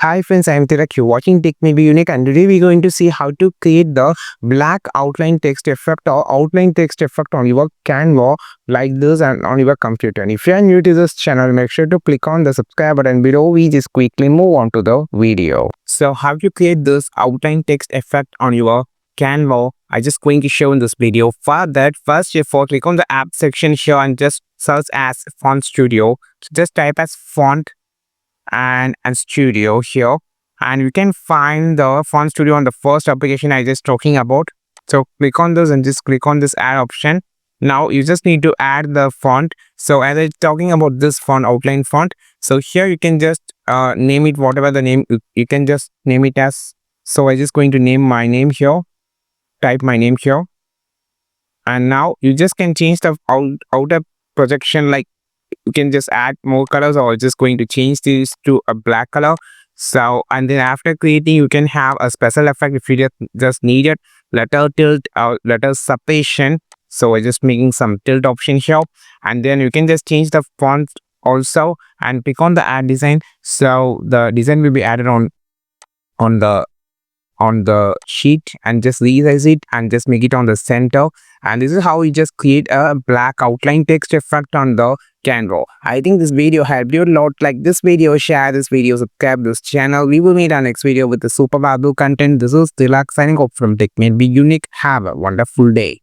Hi friends, I am Tirak. You're watching Tech May Be Unique, and today we're going to see how to create the black outline text effect or outline text effect on your Canva like this and on your computer. And if you are new to this channel, make sure to click on the subscribe button below. We just quickly move on to the video. So how to create this outline text effect on your Canva, I just going to show in this video. For that, first you click on the app section here and just search as Font Studio. So just type as font and studio here, and you can find the font studio on the first application I just talking about. So click on this and just click on this add option. Now you just need to add the font. So as I talking about this font, outline font, so here you can just name it whatever the name you can just name it as. So I just going to name my name here, type my name here, and now you just can change the outer projection, like you can just add more colors or just going to change this to a black color. So and then after creating, you can have a special effect if you just need it, letter tilt or letter separation. So I just making some tilt option here, and then you can just change the font also and pick on the add design. So the design will be added on the on the sheet, and just resize it and just make it on the center. And this is how we just create a black outline text effect on the Canva. I think this video helped you a lot. Like this video, share this video, subscribe this channel. We will meet our next video with the super valuable content. This is Tilak signing off from Tech May Be Unique. Have a wonderful day.